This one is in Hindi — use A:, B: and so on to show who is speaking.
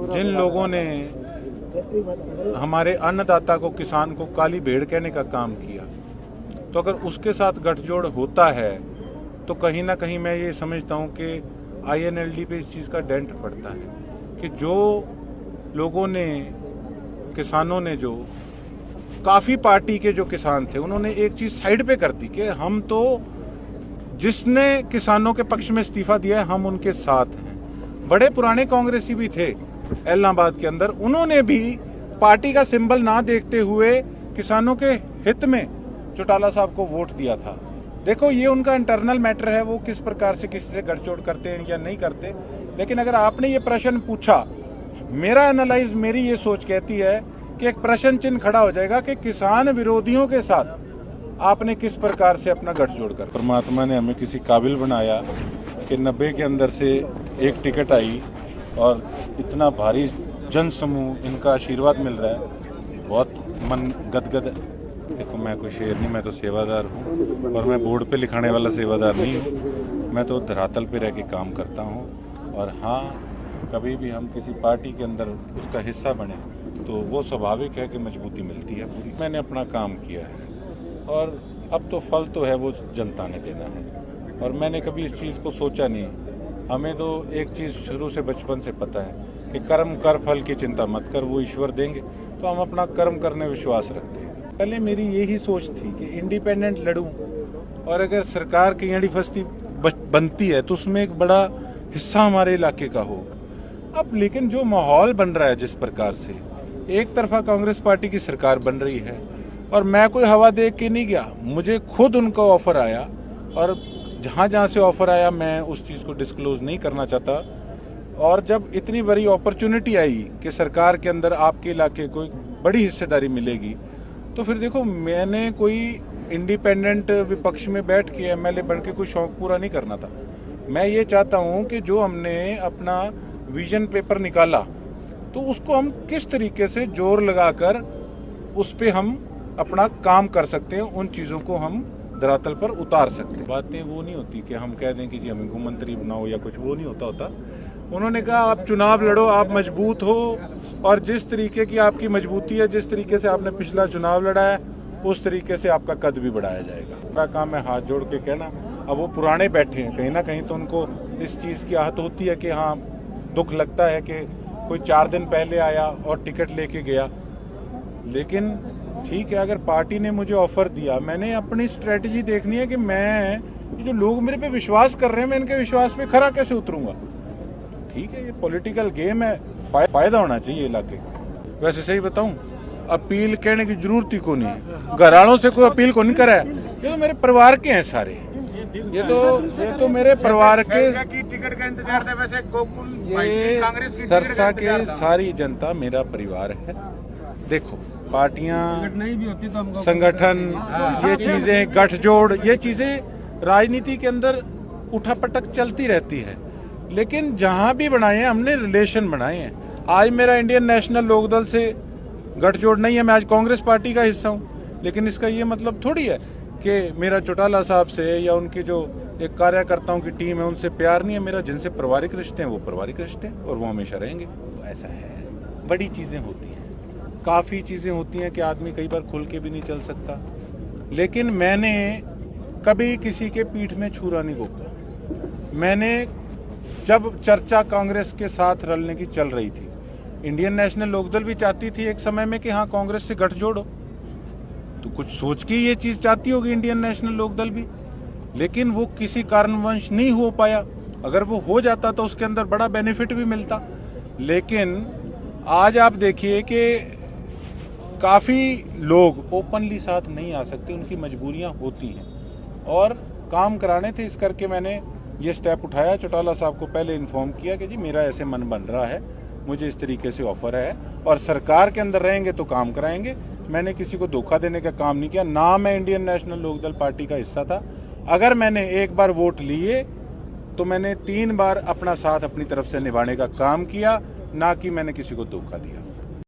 A: जिन लोगों ने हमारे अन्नदाता को, किसान को काली भेड़ कहने का काम किया, तो अगर उसके साथ गठजोड़ होता है तो कहीं ना कहीं मैं ये समझता हूँ कि INLD पे इस चीज़ का डेंट पड़ता है कि जो लोगों ने, किसानों ने, जो काफ़ी पार्टी के जो किसान थे, उन्होंने एक चीज़ साइड पे कर दी कि हम तो, जिसने किसानों के पक्ष में इस्तीफा दिया है हम उनके साथ हैं। बड़े पुराने कांग्रेसी भी थे इलाहाबाद के अंदर, उन्होंने भी पार्टी का सिंबल ना देखते हुए किसानों के हित में चौटाला साहब को वोट दिया था। देखो, ये उनका इंटरनल मैटर है, वो किस प्रकार से किसी से गठजोड़ करते हैं या नहीं करते। लेकिन अगर आपने ये प्रश्न पूछा, मेरा एनालाइज, मेरी ये सोच कहती है कि एक प्रश्न चिन्ह खड़ा हो जाएगा कि किसान विरोधियों के साथ आपने किस प्रकार से अपना गठजोड़ कर। परमात्मा ने हमें किसी काबिल बनाया कि 90 के अंदर से एक टिकट आई और इतना भारी जन समूह, इनका आशीर्वाद मिल रहा है, बहुत मन गदगद है। देखो, मैं कोई शेर नहीं, मैं तो सेवादार हूँ, और मैं बोर्ड पे लिखाने वाला सेवादार नहीं हूँ। मैं तो धरातल पे रह के काम करता हूँ। और हाँ, कभी भी हम किसी पार्टी के अंदर उसका हिस्सा बने तो वो स्वाभाविक है कि मजबूती मिलती है पूरी। मैंने अपना काम किया है और अब तो फल तो है वो जनता ने देना है, और मैंने कभी इस चीज़ को सोचा नहीं। हमें तो एक चीज़ शुरू से, बचपन से पता है कि कर्म कर, फल की चिंता मत कर, वो ईश्वर देंगे। तो हम अपना कर्म करने विश्वास रखते हैं। पहले मेरी यही सोच थी कि इंडिपेंडेंट लड़ूं, और अगर सरकार की अड़ी फस्ती बनती है तो उसमें एक बड़ा हिस्सा हमारे इलाके का हो। अब लेकिन जो माहौल बन रहा है, जिस प्रकार से एक तरफा कांग्रेस पार्टी की सरकार बन रही है, और मैं कोई हवा देख के नहीं गया, मुझे खुद उनका ऑफर आया, और जहाँ जहाँ से ऑफर आया मैं उस चीज़ को डिस्क्लोज नहीं करना चाहता। और जब इतनी बड़ी अपॉर्चुनिटी आई कि सरकार के अंदर आपके इलाके को एक बड़ी हिस्सेदारी मिलेगी, तो फिर देखो, मैंने कोई इंडिपेंडेंट विपक्ष में बैठ के MLA बन के कोई शौक पूरा नहीं करना था। मैं ये चाहता हूँ कि जो हमने अपना विजन पेपर निकाला, तो उसको हम किस तरीके से जोर लगाकर उस पर हम अपना काम कर सकते हैं, उन चीज़ों को हम धरातल पर उतार सकते हैं। बातें वो नहीं होती कि हम कह दें कि जी हमें को मंत्री बनाओ या कुछ, वो नहीं होता। उन्होंने कहा आप चुनाव लड़ो, आप मजबूत हो, और जिस तरीके की आपकी मजबूती है, जिस तरीके से आपने पिछला चुनाव लड़ा है, उस तरीके से आपका कद भी बढ़ाया जाएगा। मेरा काम है हाथ जोड़ के कहना। अब वो पुराने बैठे हैं, कहीं ना कहीं तो उनको इस चीज़ की आहत होती है कि हाँ, दुख लगता है कि कोई 4 दिन पहले आया और टिकट लेके गया। लेकिन ठीक है, अगर पार्टी ने मुझे ऑफर दिया, मैंने अपनी स्ट्रेटजी देखनी है कि मैं, जो लोग मेरे पे विश्वास कर रहे हैं, मैं इनके विश्वास पे खरा कैसे उतरूंगा। ठीक है, ये पॉलिटिकल गेम है, फायदा होना चाहिए इलाके का। वैसे सही बताऊं, अपील कहने की जरूरत ही को नहीं है। घरवालों से कोई अपील को नहीं करा है, ये तो मेरे परिवार के हैं सारे। ये तो मेरे परिवार के,
B: टिकट का इंतजार था। वैसे गोकुल,
A: ये सरसा के सारी जनता मेरा परिवार है। देखो, पार्टियां, संगठन, ये चीजें, गठजोड़, ये चीजें राजनीति के अंदर उठापटक चलती रहती है। लेकिन जहां भी बनाए हैं हमने रिलेशन बनाए हैं। आज मेरा इंडियन नेशनल लोकदल से गठजोड़ नहीं है, मैं आज कांग्रेस पार्टी का हिस्सा हूं। लेकिन इसका ये मतलब थोड़ी है कि मेरा चौटाला साहब से या उनकी जो एक कार्यकर्ताओं की टीम है उनसे प्यार नहीं है। मेरा जिनसे पारिवारिक रिश्ते हैं वो पारिवारिक रिश्ते हैं, और वो हमेशा रहेंगे। ऐसा है, बड़ी चीज़ें होती हैं, काफ़ी चीज़ें होती हैं कि आदमी कई बार खुल के भी नहीं चल सकता। लेकिन मैंने कभी किसी के पीठ में छुरा नहीं घोंपा। मैंने, जब चर्चा कांग्रेस के साथ रलने की चल रही थी, इंडियन नेशनल लोकदल भी चाहती थी एक समय में कि हाँ, कांग्रेस से गठजोड़ हो, तो कुछ सोच के ये चीज़ चाहती होगी इंडियन नेशनल लोकदल भी। लेकिन वो किसी कारणवश नहीं हो पाया। अगर वो हो जाता तो उसके अंदर बड़ा बेनिफिट भी मिलता। लेकिन आज आप देखिए कि काफ़ी लोग ओपनली साथ नहीं आ सकते, उनकी मजबूरियां होती हैं, और काम कराने थे, इस करके मैंने ये स्टेप उठाया। चौटाला साहब को पहले इन्फॉर्म किया कि जी मेरा ऐसे मन बन रहा है, मुझे इस तरीके से ऑफर है, और सरकार के अंदर रहेंगे तो काम कराएंगे। मैंने किसी को धोखा देने का काम नहीं किया, ना मैं इंडियन नेशनल लोकदल पार्टी का हिस्सा था। अगर मैंने एक बार वोट लिए तो मैंने 3 बार अपना साथ अपनी तरफ से निभाने का काम किया, ना कि मैंने किसी को धोखा दिया।